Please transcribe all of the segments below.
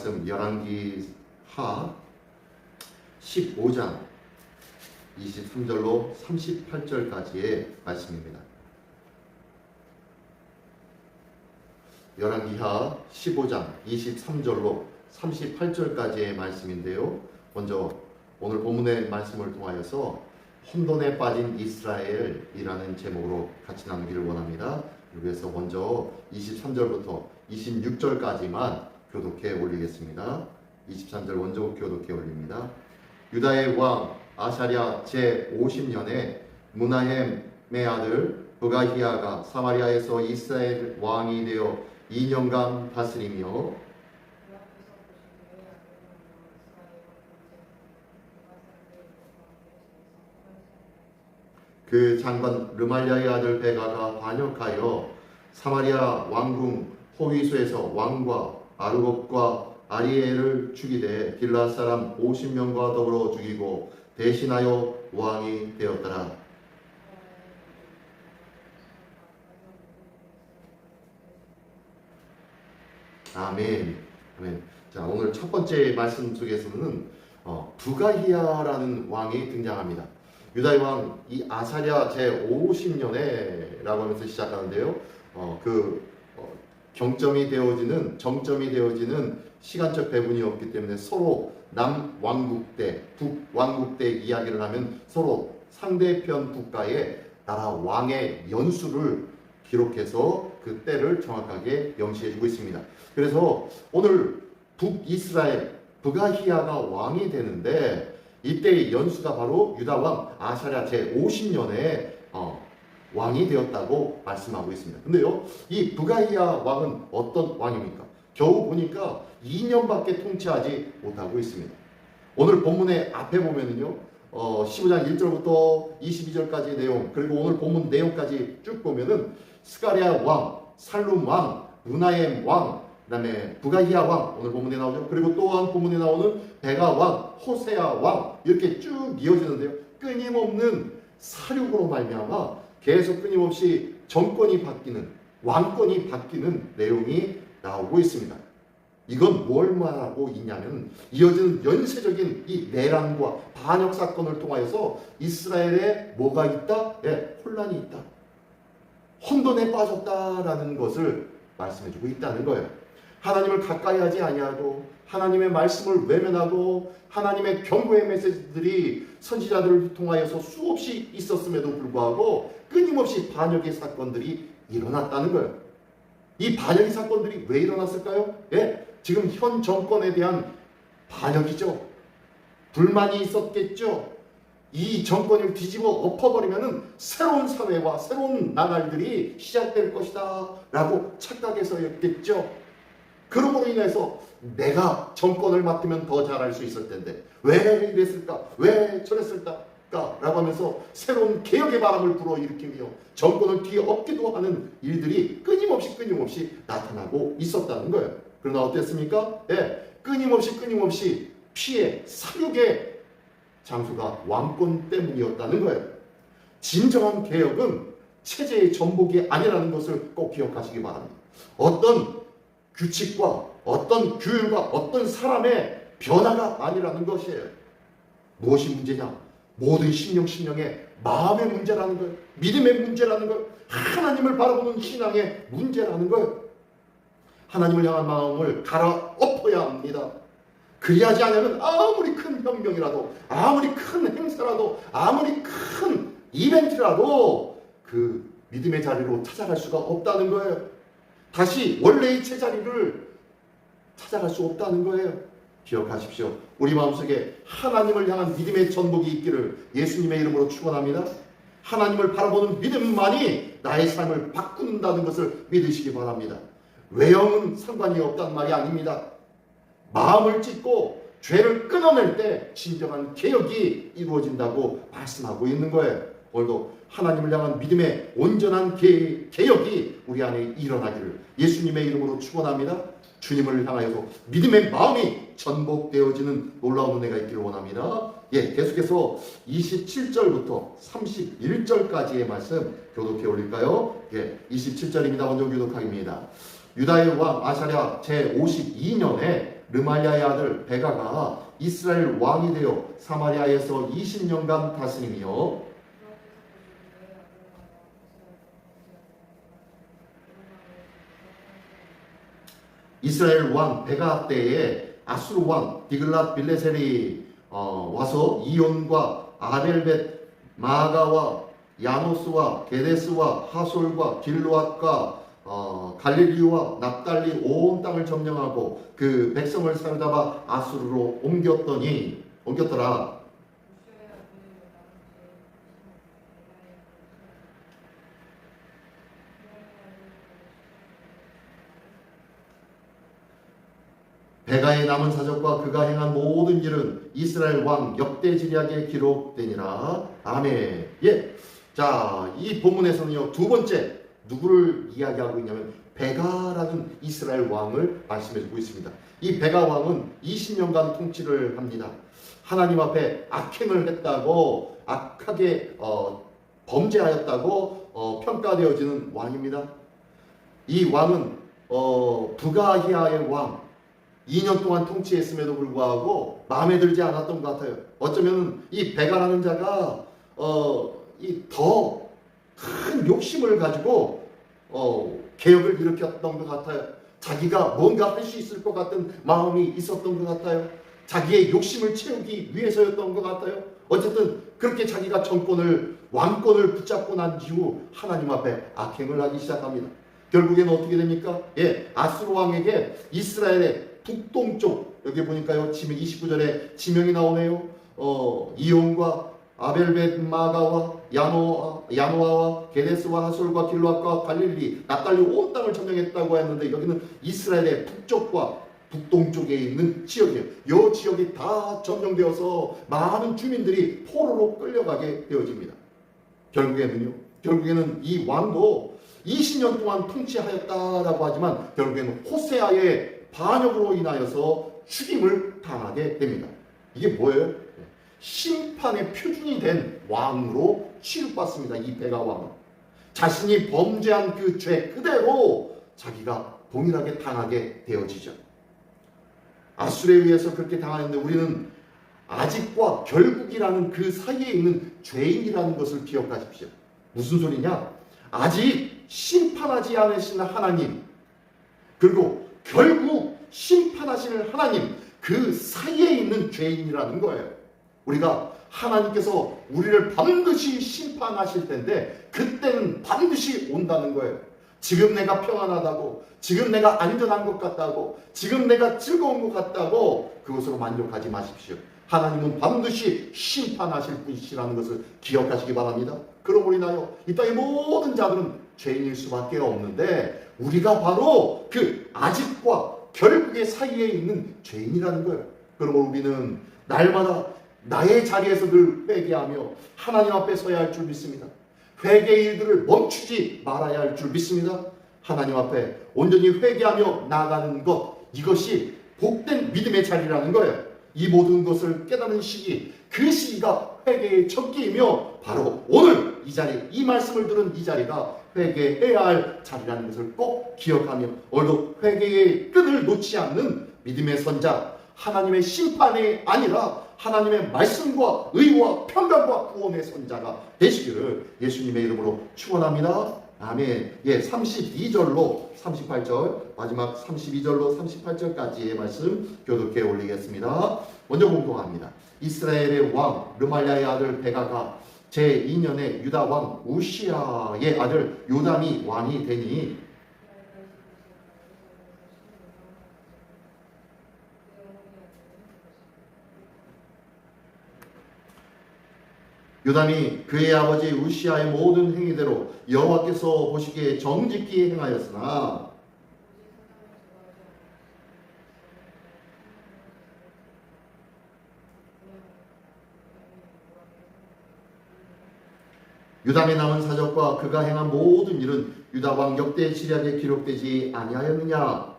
말씀 열왕기하 15장 23절로 38절까지의 말씀입니다. 열왕기하 15장 23절로 38절까지의 말씀인데요. 먼저 오늘 본문의 말씀을 통하여서 혼돈에 빠진 이스라엘이라는 제목으로 같이 나누기를 원합니다. 그래서 먼저 23절부터 26절까지만 교독해 올리겠습니다. 23절 먼저 교독해 올립니다. 유다의 왕 아사랴 제50년에 므나헴의 아들 부가히야가 사마리아에서 이스라엘 왕이 되어 2년간 다스리며 그 장관 르말랴의 아들 베가가 반역하여 사마리아 왕궁 호위소에서 왕과 아르곱과 아리엘을 죽이되 길앗 사람 50명과 더불어 죽이고 대신하여 왕이 되었더라. 아멘. 아멘. 자, 오늘 첫 번째 말씀 속에서는 부가히야라는 왕이 등장합니다. 유다의 왕 이 아사랴 제50년에라고 하면서 시작하는데요. 정점이 되어지는 시간적 배분이 없기 때문에 서로 남왕국 때, 북왕국 때 이야기를 하면 서로 상대편 국가의 나라 왕의 연수를 기록해서 그 때를 정확하게 명시해주고 있습니다. 그래서 오늘 북이스라엘 부가히야가 왕이 되는데 이때의 연수가 바로 유다왕 아사랴 제50년에 왕이 되었다고 말씀하고 있습니다. 근데요, 이 부가히야 왕은 어떤 왕입니까? 겨우 보니까 2년밖에 통치하지 못하고 있습니다. 오늘 본문의 앞에 보면은요, 15장 1절부터 22절까지의 내용, 그리고 오늘 본문 내용까지 쭉 보면은 스가랴 왕, 살룸 왕, 므나헴 왕, 그 다음에 부가히야 왕, 오늘 본문에 나오죠. 그리고 또한 본문에 나오는 베가 왕, 호세아 왕, 이렇게 쭉 이어지는데요. 끊임없는 사륙으로 말미암아 계속 끊임없이 정권이 바뀌는, 왕권이 바뀌는 내용이 나오고 있습니다. 이건 뭘 말하고 있냐면 이어지는 연쇄적인 이 내란과 반역 사건을 통하여서 이스라엘에 뭐가 있다? 네, 혼란이 있다. 혼돈에 빠졌다라는 것을 말씀해주고 있다는 거예요. 하나님을 가까이 하지 아니하고 하나님의 말씀을 외면하고 하나님의 경고의 메시지들이 선지자들을 통하여서 수없이 있었음에도 불구하고 끊임없이 반역의 사건들이 일어났다는 거예요. 이 반역의 사건들이 왜 일어났을까요? 예, 지금 현 정권에 대한 반역이죠. 불만이 있었겠죠. 이 정권을 뒤집어 엎어버리면은 새로운 사회와 새로운 나날들이 시작될 것이다 라고 착각해서였겠죠. 그러므로 인해서 내가 정권을 맡으면 더 잘할 수 있을 텐데 왜 이랬을까? 왜 저랬을까? 라고 하면서 새로운 개혁의 바람을 불어일으키며 정권을 뒤엎기도 하는 일들이 끊임없이 나타나고 있었다는 거예요. 그러나 어땠습니까? 네, 끊임없이 피해, 사륙의 장소가 왕권 때문이었다는 거예요. 진정한 개혁은 체제의 전복이 아니라는 것을 꼭 기억하시기 바랍니다. 어떤 규칙과 어떤 규율과 어떤 사람의 변화가 아니라는 것이에요. 무엇이 문제냐? 모든 심령의 마음의 문제라는 거예요. 믿음의 문제라는 거예요. 하나님을 바라보는 신앙의 문제라는 거예요. 하나님을 향한 마음을 갈아엎어야 합니다. 그리하지 않으면 아무리 큰 혁명이라도 아무리 큰 행사라도 아무리 큰 이벤트라도 그 믿음의 자리로 찾아갈 수가 없다는 거예요. 다시 원래의 제자리를 찾아갈 수 없다는 거예요. 기억하십시오. 우리 마음속에 하나님을 향한 믿음의 전복이 있기를 예수님의 이름으로 축원합니다. 하나님을 바라보는 믿음만이 나의 삶을 바꾼다는 것을 믿으시기 바랍니다. 외형은 상관이 없다는 말이 아닙니다. 마음을 찢고 죄를 끊어낼 때 진정한 개혁이 이루어진다고 말씀하고 있는 거예요. 오늘도 하나님을 향한 믿음의 온전한 개혁이 우리 안에 일어나기를 예수님의 이름으로 축원합니다. 주님을 향하여서 믿음의 마음이 전복되어지는 놀라운 은혜가 있기를 원합니다. 계속해서 27절부터 31절까지의 말씀 교독해 올릴까요? 27절입니다. 먼저 교독하겠습니다. 유다의 왕 아사랴 제52년에 르말리아의 아들 베가가 이스라엘 왕이 되어 사마리아에서 20년간 다스리며 이스라엘 왕 베가 때에 아수르 왕 디글랏 빌레셀이 와서 이온과 아벨벳 마가와 야노스와 게데스와 하솔과 길르앗과 갈릴리와 납달리 온 땅을 점령하고 그 백성을 사로잡아 아수르로 옮겼더라. 베가의 남은 사적과 그가 행한 모든 일은 이스라엘 왕 역대지략에 기록되니라. 아멘. 예. 자, 이 본문에서는요, 두 번째 누구를 이야기하고 있냐면 베가라는 이스라엘 왕을 말씀해주고 있습니다. 이 베가 왕은 20년간 통치를 합니다. 하나님 앞에 악행을 했다고, 악하게 범죄하였다고 평가되어지는 왕입니다. 이 왕은 부가히아의 왕 2년 동안 통치했음에도 불구하고 마음에 들지 않았던 것 같아요. 어쩌면 이 베가라는 자가 더 큰 욕심을 가지고 개혁을 일으켰던 것 같아요. 자기가 뭔가 할 수 있을 것 같은 마음이 있었던 것 같아요. 자기의 욕심을 채우기 위해서였던 것 같아요. 어쨌든 그렇게 자기가 왕권을 붙잡고 난 이후 하나님 앞에 악행을 하기 시작합니다. 결국에는 어떻게 됩니까? 예, 아수르 왕에게 이스라엘의 북동쪽, 여기 보니까요, 29절에 지명이 나오네요. 이온과 아벨벳 마가와 야노아와 게데스와 하솔과 길르앗과 갈릴리, 납달리 온 땅을 점령했다고 했는데 여기는 이스라엘의 북쪽과 북동쪽에 있는 지역이에요. 이 지역이 다 점령되어서 많은 주민들이 포로로 끌려가게 되어집니다. 결국에는 이 왕도 20년 동안 통치하였다라고 하지만 결국에는 호세아의 반역으로 인하여서 죽임을 당하게 됩니다. 이게 뭐예요? 심판의 표준이 된 왕으로 취급받습니다. 이 베가 왕은 자신이 범죄한 그 죄 그대로 자기가 동일하게 당하게 되어지죠. 아수르에 의해서 그렇게 당하는데 우리는 아직과 결국이라는 그 사이에 있는 죄인이라는 것을 기억하십시오. 무슨 소리냐? 아직 심판하지 않으신 하나님, 그리고 결국 심판하시는 하나님, 그 사이에 있는 죄인이라는 거예요. 우리가 하나님께서 우리를 반드시 심판하실 텐데 그때는 반드시 온다는 거예요. 지금 내가 평안하다고, 지금 내가 안전한 것 같다고, 지금 내가 즐거운 것 같다고 그것으로 만족하지 마십시오. 하나님은 반드시 심판하실 분이시라는 것을 기억하시기 바랍니다. 그러므로 인하여 이 땅의 모든 자들은 죄인일 수밖에 없는데 우리가 바로 그 아직과 결국의 사이에 있는 죄인이라는 거예요. 그러므로 우리는 날마다 나의 자리에서 늘 회개하며 하나님 앞에 서야 할 줄 믿습니다. 회개의 일들을 멈추지 말아야 할 줄 믿습니다. 하나님 앞에 온전히 회개하며 나아가는 것, 이것이 복된 믿음의 자리라는 거예요. 이 모든 것을 깨닫는 시기, 그 시기가 회개의 첫기이며 바로 오늘 이 자리, 이 말씀을 들은 이 자리가 회개해야 할 자리라는 것을 꼭 기억하며 오늘도 회개의 끈을 놓지 않는 믿음의 선자, 하나님의 심판이 아니라 하나님의 말씀과 의와 평강과 구원의 선자가 되시기를 예수님의 이름으로 축원합니다. 아멘. 예, 32절로 38절, 마지막 32절로 38절까지의 말씀 교독해 올리겠습니다. 먼저 공독합니다. 이스라엘의 왕 르말리아의 아들 베가가 제2년에 유다 왕 우시야의 아들 요담이 왕이 되니 요담이 그의 아버지 우시야의 모든 행위대로 여호와께서 보시기에 정직히 행하였으나 유담의 남은 사적과 그가 행한 모든 일은 유다 왕 역대 지략에 기록되지 아니하였느냐?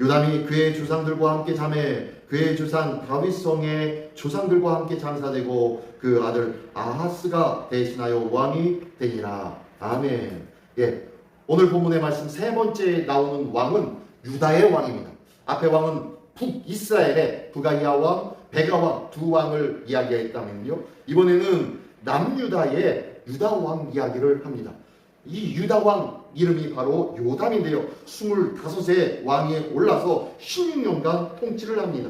요담이 그의 조상들과 함께 잠에 그의 조상 다윗성의 조상들과 함께 장사되고 그 아들 아하스가 대신하여 왕이 되니라. 아멘. 예, 오늘 본문의 말씀 세 번째 나오는 왕은 유다의 왕입니다. 앞에 왕은 북이스라엘의 부가이아 왕, 베가 왕 두 왕을 이야기했다면요, 이번에는 남유다의 유다 왕 이야기를 합니다. 이 유다 왕 이름이 바로 요담인데요, 25세 왕위에 올라서 16년간 통치를 합니다.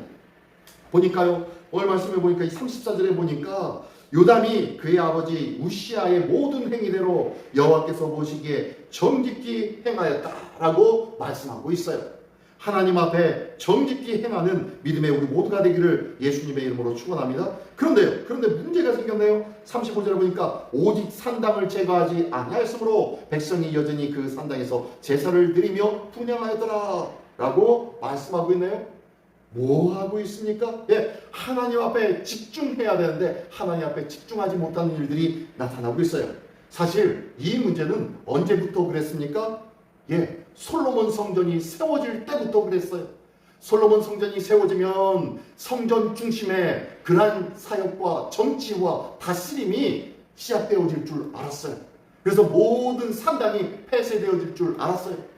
보니까요, 오늘 말씀에 보니까 이 34절에 보니까 요담이 그의 아버지 우시아의 모든 행위대로 여호와께서 보시기에 정직히 행하였다라고 말씀하고 있어요. 하나님 앞에 정직히 행하는 믿음의 우리 모두가 되기를 예수님의 이름으로 축원합니다. 그런데 문제가 생겼네요. 35절에 보니까 오직 산당을 제거하지 아니하였으므로 백성이 여전히 그 산당에서 제사를 드리며 분향하였더라 라고 말씀하고 있네요. 뭐 하고 있습니까? 예, 하나님 앞에 집중해야 되는데 하나님 앞에 집중하지 못하는 일들이 나타나고 있어요. 사실 이 문제는 언제부터 그랬습니까? 예, 솔로몬 성전이 세워질 때부터 그랬어요. 솔로몬 성전이 세워지면 성전 중심의 그러한 사역과 정치와 다스림이 시작되어질 줄 알았어요. 그래서 모든 산당이 폐쇄되어질 줄 알았어요.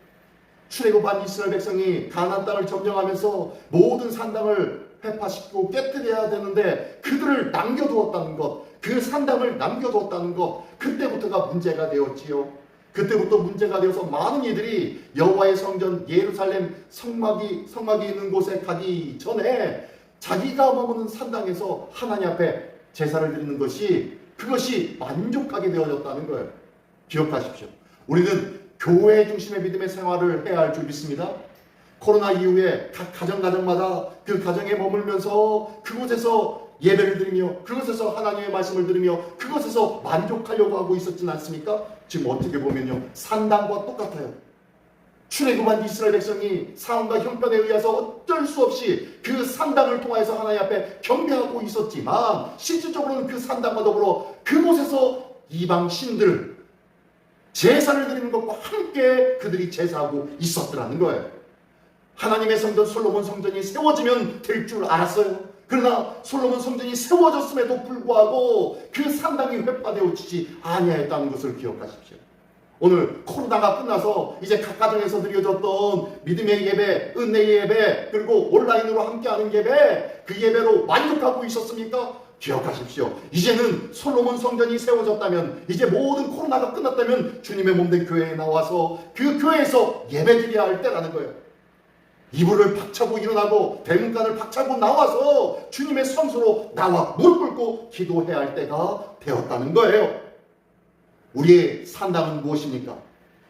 출애굽한 이스라엘 백성이 가나안 땅을 점령하면서 모든 산당을 회파시키고 깨뜨려야 되는데 그들을 남겨두었다는 것, 그 산당을 남겨두었다는 것, 그때부터가 문제가 되었지요. 그때부터 문제가 되어서 많은 이들이 여호와의 성전 예루살렘 성막이 있는 곳에 가기 전에 자기가 머무는 산당에서 하나님 앞에 제사를 드리는 그것이 만족하게 되어졌다는 거예요. 기억하십시오. 우리는 교회 중심의 믿음의 생활을 해야 할 줄 믿습니다. 코로나 이후에 각 가정마다 그 가정에 머물면서 그곳에서 예배를 드리며 그곳에서 하나님의 말씀을 들으며 그곳에서 만족하려고 하고 있었진 않습니까? 지금 어떻게 보면요, 산당과 똑같아요. 출애굽한 이스라엘 백성이 사원과 형편에 의해서 어쩔 수 없이 그 산당을 통하여서 하나님 앞에 경배하고 있었지만 실질적으로는 그 산당과 더불어 그곳에서 이방 신들 제사를 드리는 것과 함께 그들이 제사하고 있었더라는 거예요. 하나님의 성전 솔로몬 성전이 세워지면 될 줄 알았어요. 그러나 솔로몬 성전이 세워졌음에도 불구하고 그 산당이 회파되어지지 아니하였다는 것을 기억하십시오. 오늘 코로나가 끝나서 이제 각 가정에서 드려졌던 믿음의 예배, 은혜의 예배, 그리고 온라인으로 함께하는 예배, 그 예배로 만족하고 있었습니까? 기억하십시오. 이제는 솔로몬 성전이 세워졌다면, 이제 모든 코로나가 끝났다면 주님의 몸된 교회에 나와서 그 교회에서 예배드려야 할 때라는 거예요. 이불을 박차고 일어나고 대문간을 박차고 나와서 주님의 성소로 나와 무릎 꿇고 기도해야 할 때가 되었다는 거예요. 우리의 산당은 무엇입니까?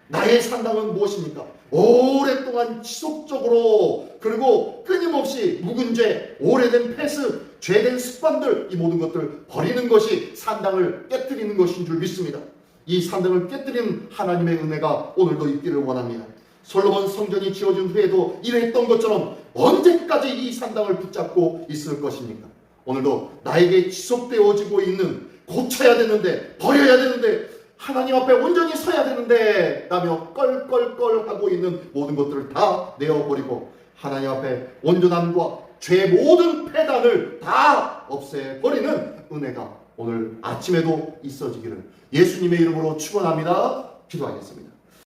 나의 산당은 무엇입니까? 오랫동안 지속적으로 그리고 끊임없이 묵은 죄, 오래된 패습, 죄된 습관들, 이 모든 것들 버리는 것이 산당을 깨뜨리는 것인 줄 믿습니다. 이 산당을 깨뜨리는 하나님의 은혜가 오늘도 있기를 원합니다. 솔로몬 성전이 지어진 후에도 이랬던 것처럼 언제까지 이 산당을 붙잡고 있을 것입니까? 오늘도 나에게 지속되어지고 있는, 고쳐야 되는데, 버려야 되는데, 하나님 앞에 온전히 서야 되는데 라며 껄껄껄 하고 있는 모든 것들을 다 내어버리고 하나님 앞에 온전함과 죄의 모든 폐단을 다 없애버리는 은혜가 오늘 아침에도 있어지기를 예수님의 이름으로 축원합니다. 기도하겠습니다.